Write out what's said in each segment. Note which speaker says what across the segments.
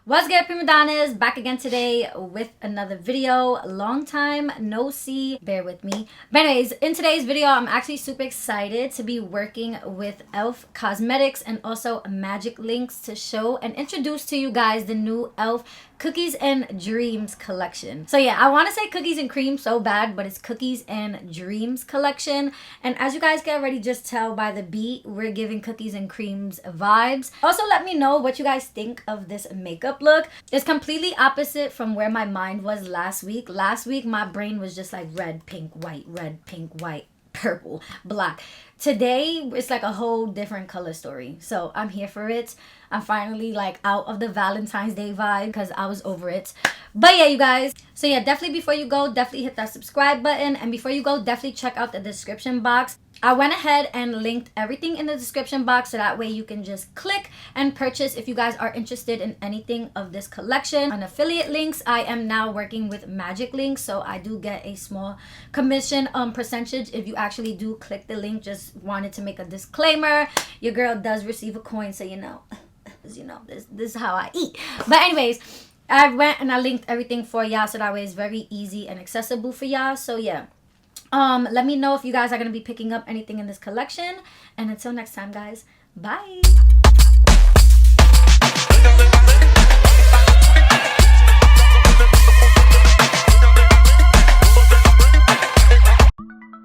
Speaker 1: What's good, prima donnas? Back again today with another video. Long time no see, bear with me. But anyways, in today's video, I'm actually super excited to be working with E.L.F Cosmetics and also Magic Links to show and introduce to you guys the new E.L.F Cookies and Dreams collection. So yeah, I want to say cookies and cream so bad, but it's Cookies and Dreams collection. And as you guys can already just tell by the beat, we're giving cookies and creams vibes. Also, let me know what you guys think of this makeup look. It's completely opposite from where my mind was last week. Last week, my brain was just like red, pink, white, purple, black. Today, it's like a whole different color story. So I'm here for it. I'm finally like out of the Valentine's Day vibe because I was over it. But yeah, you guys. So yeah, definitely before you go, definitely hit that subscribe button. And before you go, definitely check out the description box. I went ahead and linked everything in the description box so that way you can just click and purchase if you guys are interested in anything of this collection. On affiliate links, I am now working with Magic Links, so I do get a small commission percentage if you actually do click the link. Just wanted to make a disclaimer. Your girl does receive a coin, so you know this is how I eat. But anyways, I went and I linked everything for y'all so that way it's very easy and accessible for y'all. So yeah. Let me know if you guys are going to be picking up anything in this collection. And until next time, guys, bye.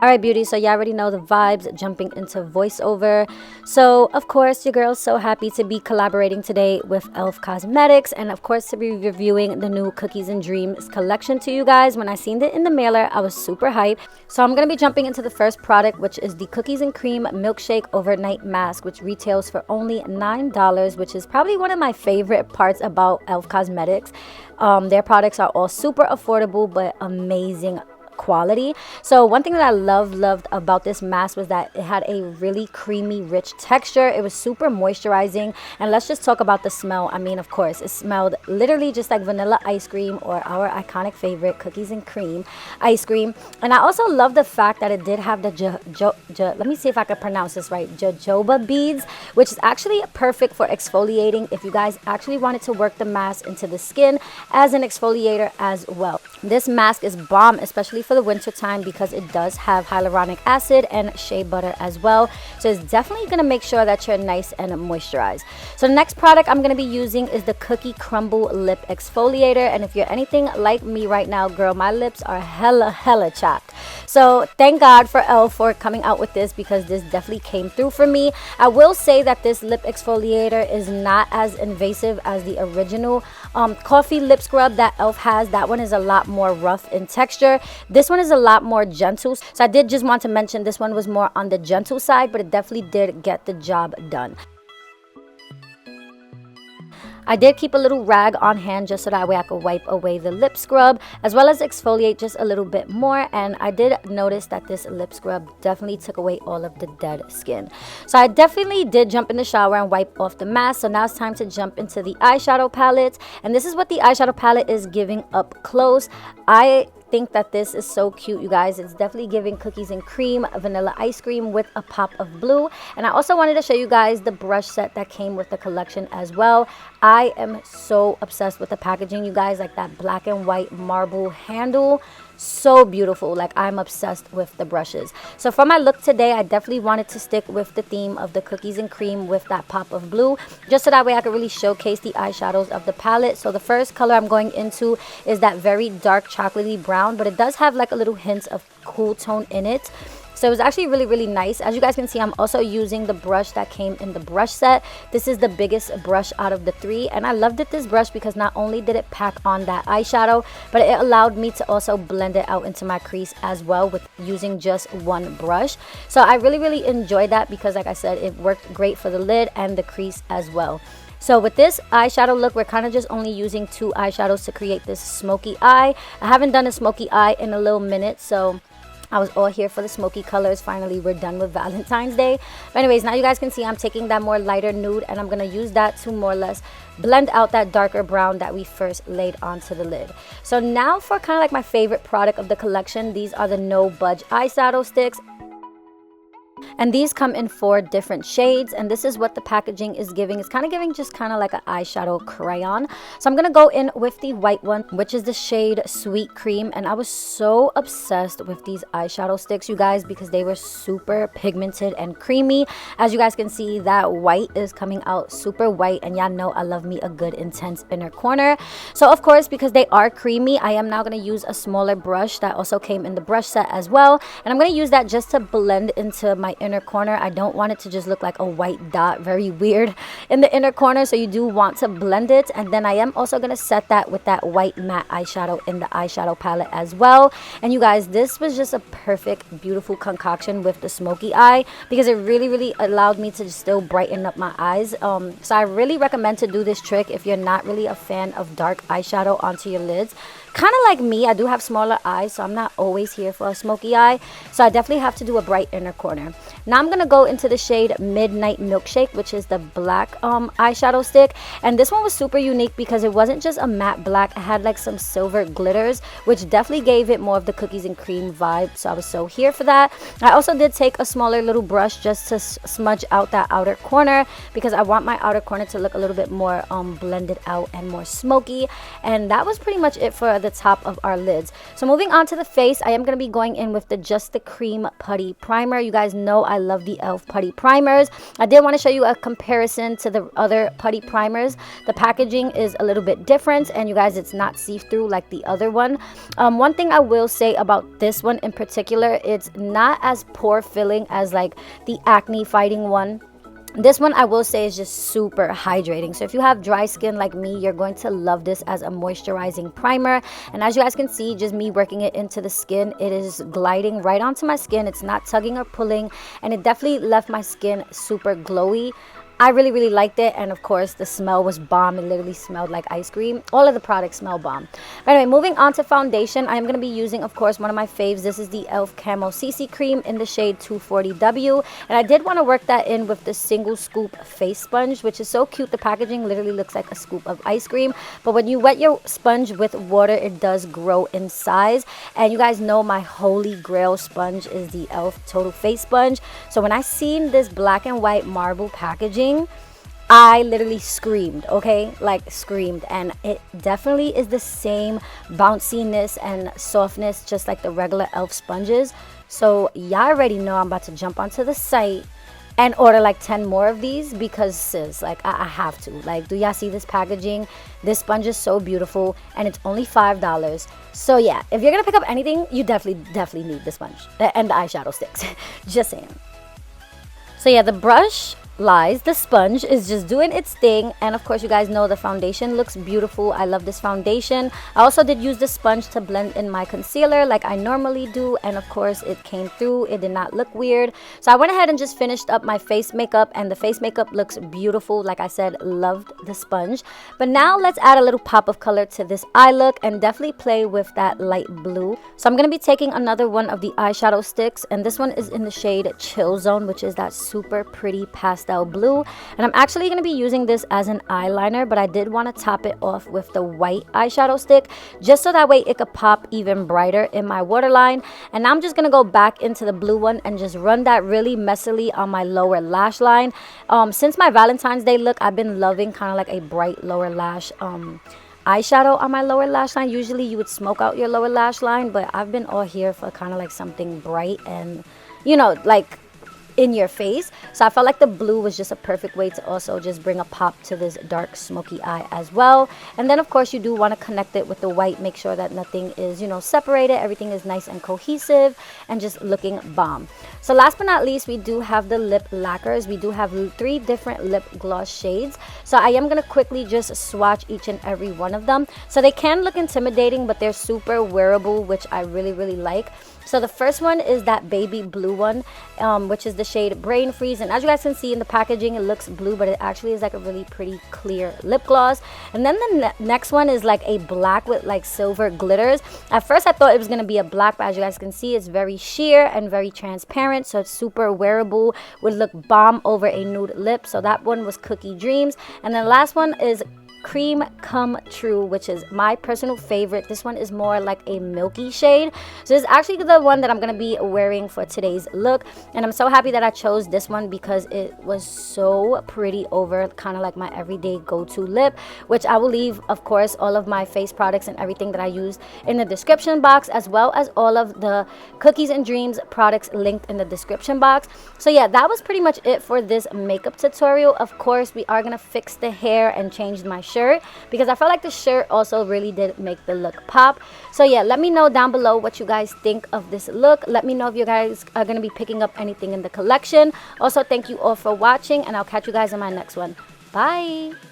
Speaker 1: Alright, beauty, so you already know the vibes, jumping into voiceover. So, of course, your girl's so happy to be collaborating today with E.L.F Cosmetics and, of course, to be reviewing the new Cookies and Dreams collection to you guys. When I seen it in the mailer, I was super hyped. So, I'm going to be jumping into the first product, which is the Cookies and Cream Milkshake Overnight Mask, which retails for only $9, which is probably one of my favorite parts about E.L.F Cosmetics. Their products are all super affordable but amazing quality. So one thing that I loved about this mask was that it had a really creamy, rich texture. It was super moisturizing. And let's just talk about the smell. I mean, of course, it smelled literally just like vanilla ice cream, or our iconic favorite, cookies and cream ice cream. And I also love the fact that it did have the let me see if I can pronounce this right, jojoba beads, which is actually perfect for exfoliating if you guys actually wanted to work the mask into the skin as an exfoliator as well. This mask is bomb, especially for the winter time, because it does have hyaluronic acid and shea butter as well. So it's definitely going to make sure that you're nice and moisturized. So the next product I'm going to be using is the Cookie Crumble Lip Exfoliator. And if you're anything like me right now, girl, my lips are hella chapped. So thank God for E.L.F for coming out with this, because this definitely came through for me. I will say that this lip exfoliator is not as invasive as the original coffee lip scrub that E.L.F has. That one is a lot more rough in texture. This one is a lot more gentle. So I did just want to mention this one was more on the gentle side, but it definitely did get the job done. I did keep a little rag on hand just so that way I could wipe away the lip scrub as well as exfoliate just a little bit more. And I did notice that this lip scrub definitely took away all of the dead skin. So I definitely did jump in the shower and wipe off the mask. So now it's time to jump into the eyeshadow palette. And this is what the eyeshadow palette is giving up close. I think that this is so cute, you guys. It's definitely giving cookies and cream, vanilla ice cream with a pop of blue. And I also wanted to show you guys the brush set that came with the collection as well. I am so obsessed with the packaging, you guys. Like that black and white marble handle, so beautiful. Like, I'm obsessed with the brushes. So for my look today, I definitely wanted to stick with the theme of the cookies and cream with that pop of blue, just so that way I could really showcase the eyeshadows of the palette. So the first color I'm going into is that very dark chocolatey brown, but it does have like a little hint of cool tone in it. So it was actually really nice. As you guys can see, I'm also using the brush that came in the brush set. This is the biggest brush out of the three, and I loved this brush because not only did it pack on that eyeshadow, but it allowed me to also blend it out into my crease as well with using just one brush. So I really enjoyed that because, like I said, it worked great for the lid and the crease as well. So with this eyeshadow look, we're kind of just only using two eyeshadows to create this smoky eye. I haven't done a smoky eye in a little minute, so I was all here for the smoky colors. Finally, we're done with Valentine's Day. But anyways, now you guys can see I'm taking that more lighter nude, and I'm going to use that to more or less blend out that darker brown that we first laid onto the lid. So now for kind of like my favorite product of the collection, these are the No Budge Eyeshadow Sticks. And these come in 4 different shades, and this is what the packaging is giving. It's kind of giving just kind of like an eyeshadow crayon. So I'm going to go in with the white one, which is the shade Sweet Cream. And I was so obsessed with these eyeshadow sticks, you guys, because they were super pigmented and creamy. As you guys can see, that white is coming out super white, and y'all know I love me a good intense inner corner. So of course, because they are creamy, I am now going to use a smaller brush that also came in the brush set as well. And I'm going to use that just to blend into my inner corner. I don't want it to just look like a white dot, very weird in the inner corner, so you do want to blend it. And then I am also going to set that with that white matte eyeshadow in the eyeshadow palette as well. And you guys, this was just a perfect, beautiful concoction with the smoky eye, because it really allowed me to still brighten up my eyes. So I really recommend to do this trick if you're not really a fan of dark eyeshadow onto your lids. Kind of like me, I do have smaller eyes, so I'm not always here for a smoky eye. So I definitely have to do a bright inner corner. Now I'm going to go into the shade Midnight Milkshake, which is the black eyeshadow stick. And this one was super unique because it wasn't just a matte black. It had like some silver glitters, which definitely gave it more of the cookies and cream vibe. So I was so here for that. I also did take a smaller little brush just to smudge out that outer corner, because I want my outer corner to look a little bit more blended out and more smoky. And that was pretty much it for the top of our lids. So moving on to the face, I am going to be going in with the Just the Cream Putty Primer. You guys know I love the E.L.F. putty primers. I did want to show you a comparison to the other putty primers. The packaging is a little bit different, and you guys, it's not see-through like the other one. One thing I will say about this one in particular, it's not as pore filling as like the acne fighting one. This one I will say is just super hydrating. So if you have dry skin like me, you're going to love this as a moisturizing primer. And as you guys can see, just me working it into the skin, it is gliding right onto my skin. It's not tugging or pulling, and it definitely left my skin super glowy. I really liked it, and of course the smell was bomb. It literally smelled like ice cream. All of the products smell bomb. But anyway, moving on to foundation, I am going to be using, of course, one of my faves. This is the E.L.F. Camo CC Cream in the shade 240W, and I did want to work that in with the single scoop face sponge, which is so cute. The packaging literally looks like a scoop of ice cream, but when you wet your sponge with water, it does grow in size. And you guys know my holy grail sponge is the E.L.F. Total Face Sponge. So when I seen this black and white marble packaging, I literally screamed, okay? Like screamed. And it definitely is the same bounciness and softness just like the regular E.L.F. sponges. So y'all already know I'm about to jump onto the site and order like 10 more of these, because sis, like I have to. Like, do y'all see this packaging? This sponge is so beautiful, and it's only $5. So yeah, if you're gonna pick up anything, you definitely need the sponge and the eyeshadow sticks. Just saying. So yeah, the brush lies, the sponge is just doing its thing, and of course you guys know the foundation looks beautiful. I love this foundation. I also did use the sponge to blend in my concealer like I normally do, and of course it came through. It did not look weird. So I went ahead and just finished up my face makeup, and the face makeup looks beautiful. Like I said, loved the sponge. But now let's add a little pop of color to this eye look and definitely play with that light blue. So I'm going to be taking another one of the eyeshadow sticks, and this one is in the shade Chill Zone, which is that super pretty pastel blue. And I'm actually going to be using this as an eyeliner, but I did want to top it off with the white eyeshadow stick, just so that way it could pop even brighter in my waterline. And now I'm just going to go back into the blue one and just run that really messily on my lower lash line. Since my Valentine's Day look, I've been loving kind of like a bright lower lash eyeshadow on my lower lash line. Usually you would smoke out your lower lash line, but I've been all here for kind of like something bright and, you know, like in your face. So I felt like the blue was just a perfect way to also just bring a pop to this dark smoky eye as well. And then of course you do want to connect it with the white, make sure that nothing is, you know, separated, everything is nice and cohesive and just looking bomb. So last but not least, we do have the lip lacquers. We do have 3 different lip gloss shades, so I am going to quickly just swatch each and every one of them. So they can look intimidating, but they're super wearable, which I really like. So the first one is that baby blue one, which is the shade Brain Freeze. And as you guys can see in the packaging, it looks blue, but it actually is like a really pretty clear lip gloss. And then the next one is like a black with like silver glitters. At first I thought it was going to be a black, but as you guys can see, it's very sheer and very transparent. So it's super wearable, would look bomb over a nude lip. So that one was Cookie Dreams. And then the last one is Cream Come True, which is my personal favorite. This one is more like a milky shade. So this is actually the one that I'm going to be wearing for today's look. And I'm so happy that I chose this one because it was so pretty over kind of like my everyday go-to lip, which I will leave, of course, all of my face products and everything that I use in the description box, as well as all of the Cookies and Dreams products linked in the description box. So yeah, that was pretty much it for this makeup tutorial. Of course, we are going to fix the hair and change my shirt because I felt like the shirt also really did make the look pop. So yeah, let me know down below what you guys think of this look. Let me know if you guys are going to be picking up anything in the collection. Also, thank you all for watching, and I'll catch you guys in my next one. Bye!